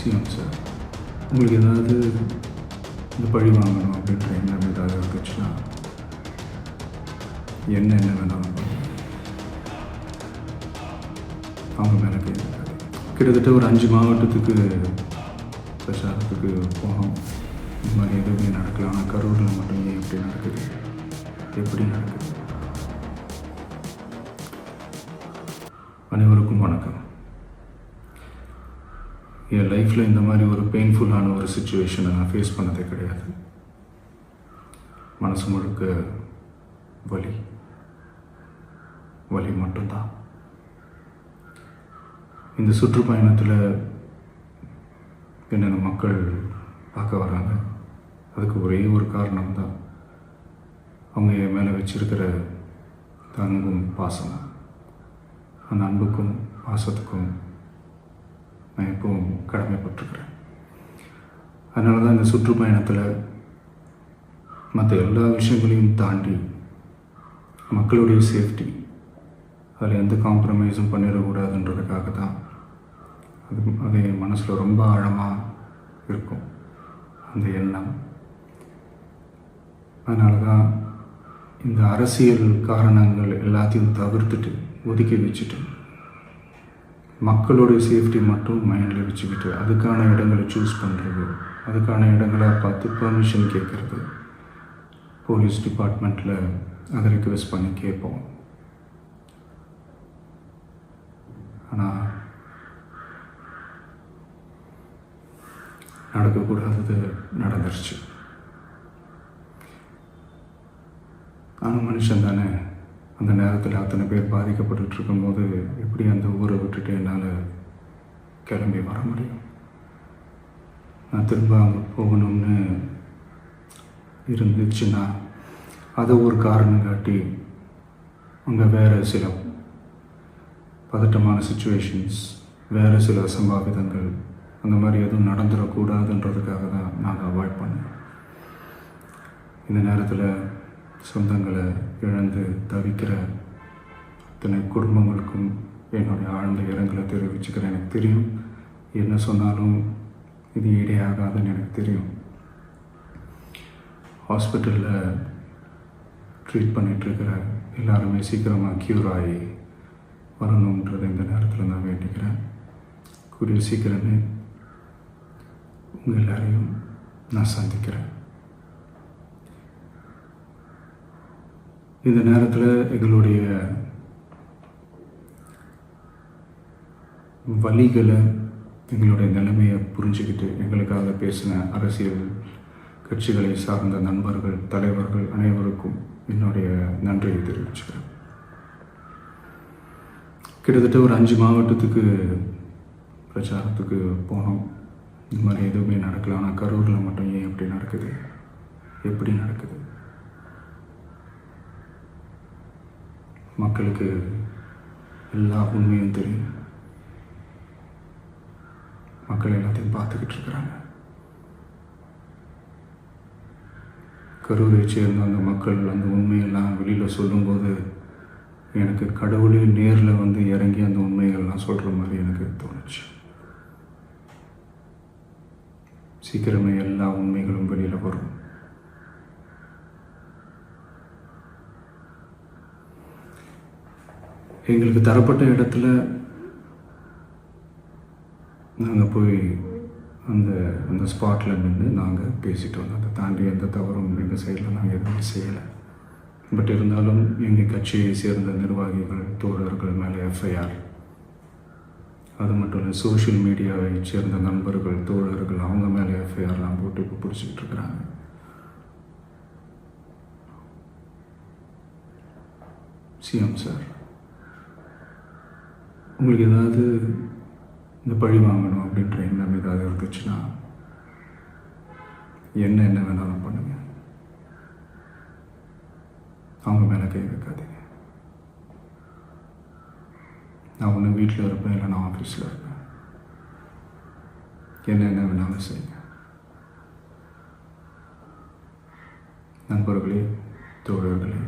CM sir, உங்களுக்கு ஏதாவது இந்த பழி வாங்கணும் அப்படின்ற எண்ணம் ஏதாவது இருந்துச்சுன்னா என்ன வேணாலும் பண்ணுங்க. அவங்க மேலே கேட்காது. கிட்டத்தட்ட ஒரு 5 மாவட்டத்துக்கு பிரச்சாரத்துக்கு போனோம். இந்த மாதிரி எதுவுமே நடக்கலாம். ஆனால் கரூரில் மட்டும் ஏன் எப்படி நடக்குது, எப்படி நடக்குது? அனைவருக்கும் வணக்கம். என் லைஃப்பில் இந்த மாதிரி ஒரு பெயின்ஃபுல்லான ஒரு சுச்சுவேஷனை நான் ஃபேஸ் பண்ணதே கிடையாது. மனசு முழுக்க வலி மட்டும்தான். இந்த சுற்றுப்பயணத்தில் என்னென்ன மக்கள் பார்க்க வராங்க, அதுக்கு ஒரே ஒரு காரணம் தான், அவங்க என் மேலே வச்சிருக்கிற அன்பும் பாசம். அந்த அன்புக்கும் பாசத்துக்கும் நான் எப்பவும் கடமைப்பட்டிருக்கிறேன். அதனால தான் இந்த சுற்றுப்பயணத்தில் மற்ற எல்லா விஷயங்களையும் தாண்டி மக்களுடைய சேஃப்டி, அதில் எந்த காம்ப்ரமைஸும் பண்ணிடக்கூடாதுன்றதுக்காக தான் அது என் மனசில் ரொம்ப ஆழமாக இருக்கும் அந்த எண்ணம். அதனால தான் இந்த அரசியல் காரணங்கள் எல்லாத்தையும் தவிர்த்துட்டு ஒதுக்கி வச்சுட்டு மக்களுடைய சேஃப்டி மட்டும் மைண்டில் வச்சுக்கிட்டு அதுக்கான இடங்களை சூஸ் பண்ணுறது, அதுக்கான இடங்களை பார்த்து பெர்மிஷன் கேட்குறது, போலீஸ் டிபார்ட்மெண்ட்டில் அதை ரிக்வெஸ்ட் பண்ணி கேட்போம். ஆனால் நடக்கக்கூடாதது நடந்துருச்சு. நானும் மனுஷன் தானே. அந்த நேரத்தில் அத்தனை பேர் பாதிக்கப்பட்டு இருக்கும்போது எப்படி அந்த ஊரை விட்டுட்டு என்னால் கிளம்பி வர முடியும்? நான் திரும்ப அங்கே போகணும்னு இருந்துச்சுன்னா அதை ஒரு காரணம் காட்டி அங்கே வேறு சில பதட்டமான சுச்சுவேஷன்ஸ், வேறு சில அசம்பாவிதங்கள் அந்த மாதிரி எதுவும் நடந்துடக்கூடாதுன்றதுக்காக தான் நான் அவாய்ட் பண்ணேன். இந்த நேரத்தில் சொந்தங்களை இழந்து தவிக்கிற அத்தனை குடும்பங்களுக்கும் என்னுடைய ஆழ்ந்த இரங்கலை தெரிவிச்சுக்கிறேன். எனக்கு தெரியும், என்ன சொன்னாலும் இது ஈடேயாகாதுன்னு எனக்கு தெரியும். ஹாஸ்பிட்டலில் ட்ரீட் பண்ணிகிட்ருக்கிற எல்லாருமே சீக்கிரமாக க்யூர் ஆகி வரணுன்றதை இந்த நேரத்தில் நான் வேண்டிக்கிறேன். கூடிய சீக்கிரமே உங்கள் எல்லாரையும் நான் சந்திக்கிறேன். இந்த நேரத்தில் எங்களுடைய வலிகளை, எங்களுடைய நிலைமையை புரிஞ்சுக்கிட்டு எங்களுக்காக பேசின அரசியல் கட்சிகளை சார்ந்த நண்பர்கள், தலைவர்கள் அனைவருக்கும் என்னுடைய நன்றியை தெரிவிச்சுக்கிறேன். கிட்டத்தட்ட ஒரு 5 மாவட்டத்துக்கு பிரச்சாரத்துக்கு போனோம். இந்த மாதிரி எதுவுமே நடக்கலாம். ஆனால் கரூரில் மட்டும் ஏன் எப்படி நடக்குது, எப்படி நடக்குது? மக்களுக்கு எல்லா உண்மையும் தெரியும். மக்கள் எல்லாத்தையும் பார்த்துக்கிட்டு இருக்கிறாங்க. கரூரை சேர்ந்த அந்த மக்கள் அந்த உண்மையெல்லாம் வெளியில் சொல்லும்போது எனக்கு கடவுளே நேரில் வந்து இறங்கி அந்த உண்மைகள்லாம் சொல்கிற மாதிரி எனக்கு தோணுச்சு. சீக்கிரமே எல்லா உண்மைகளும் வெளியில் வரும். எங்களுக்கு தரப்பட்ட இடத்துல நாங்கள் போய் அந்த ஸ்பாட்டில் நின்று நாங்கள் பேசிட்டு வந்தோம். அதை தாண்டி எந்த தவறும் எங்கள் சைடில் நாங்கள் எதுவுமே செய்யலை. பட் இருந்தாலும் எங்கள் கட்சியை சேர்ந்த நிர்வாகிகள், தோழர்கள் மேலே எஃப்ஐஆர், அது மட்டும் இல்லை சோஷியல் மீடியாவை சேர்ந்த நண்பர்கள், தோழர்கள் அவங்க மேலே எஃப்ஐஆர்லாம் போட்டு இப்போ பிடிச்சிக்கிட்டு இருக்கிறாங்க. சிஎம் சார், உங்களுக்கு ஏதாவது இந்த பழி வாங்கணும் அப்படின்ற எண்ணம் ஏதாவது இருந்துச்சுன்னா என்ன வேணாலும் பண்ணுங்க. அவங்க மேலே கை வைக்காதீங்க. நான் ஒன்று வீட்டில் இருப்பேன், இல்லை நான் ஆஃபீஸில் இருப்பேன். என்ன வேணாலும் செய்யுங்க. நண்பர்களே, தோழர்களே,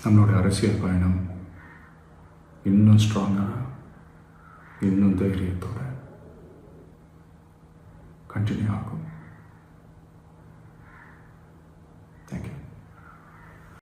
நம்மளோட அரசியல் பயணம் இன்னும் ஸ்ட்ராங்காக, இன்னும் தைரியத்தோட கண்டினியூ ஆகும்.